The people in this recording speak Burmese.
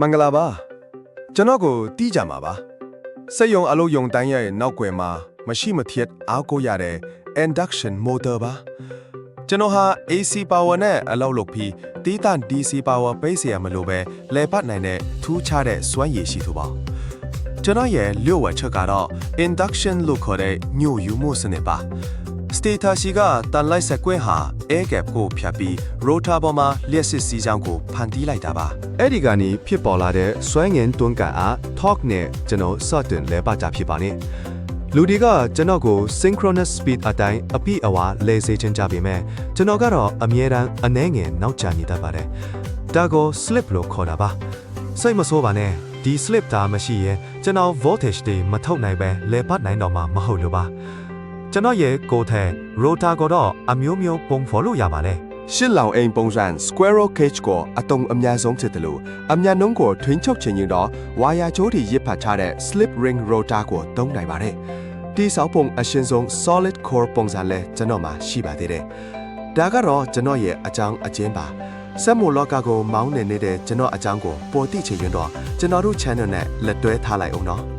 မင်္ဂလာပါကျွန်တော်ကိုတီးကြမှာပါစက်ရုံအလုပ်ရုံတိုင်းရဲ့နောက်ွယ်မှာမရှိမthiếtအားကိုရတဲ့ induction motor ပါကျွန်တော်ဟာ AC power နဲ့အလုပ်လုပ်ပြီးတီးတန့် DC power ပေးเสียမလို့ပဲလဲပတ်နိုင်တဲ့ထူးခြားတဲ့စွမ်းရည်ရှိသူပါကျွန်တော်ရဲ့လျှို့ဝှက်ချက်ကတော့ induction လို့ခေါ်တဲ့ညှို့ယူမှုစနစ်ပါStator ရှိကတန်လိုက်ဆက်ကွင်းဟာ air gap ကိုဖြတ်ပြီး rotor ပေါ်မှာလျှက်စစ်စီးကြောင်းကိုဖန်တီးလိုက်တာပါအဲ့ဒီကနေဖြစ်ပေါ်လာတဲ့စွမ်းငင်တွန်းကန်အား torque နဲ့ကျွန်တော်စတင်လဲပတ်ကြဖြစ်ပါနေလူတွေကကျွန်တော်ကို synchronous speed အတိုင်းအပြည့်အဝလဲစေချင်ကြပေမဲ့ကျွန်တော်ကတော့အမြဲတမ်းအနှဲငယ်နောက်ကျနေတတ်ပါတယ်ဒါကို slip လို့ခေါ်တာပါစိတ်မဆိုးပါနဲ့ဒီ slip တာမရှိရင်ကျွန်တော် voltage တွေမထုတ်နိုင်ပဲလဲပတ်နိုင်တော့မှာမဟုတ်လို့ပါကျွန်တော်ရဲ့ကိုယ်ထဲ rotor ကတော့အမျိုးမျိုးပုံဖော်လို့ရပါတယ်ရှစ်လောင်အိမ်ပုံစံ squirrel cage ကိုအတုံအများဆုံးဖြစ်တယ်လို့အများနှုံးကိုထွင်းချုပ်ချင်ရင်တော့ဝါယာချိုးတွေရစ်ဖတ်ထားတဲ့ slip ring rotor ကိုသုံးနိုင်ပါတယ်ဒီစောက်ပုံအရှင်းဆုံး solid core ပုံစံလဲကျွန်တော်မှာရှိပါသေးတယ်ဒါကတော့ကျွန်တော်ရဲ့အကြောင်းအကျဉ်းပါစက်မိုလောကကိုမောင်းနေနေတဲ့ကျွန်တော်အကြောင်းကိုပေါ်တိချင်ရင်တော့ကျွန်တော်တို့ channel နဲ့လက်တွဲထားလိုက်အောင်နော်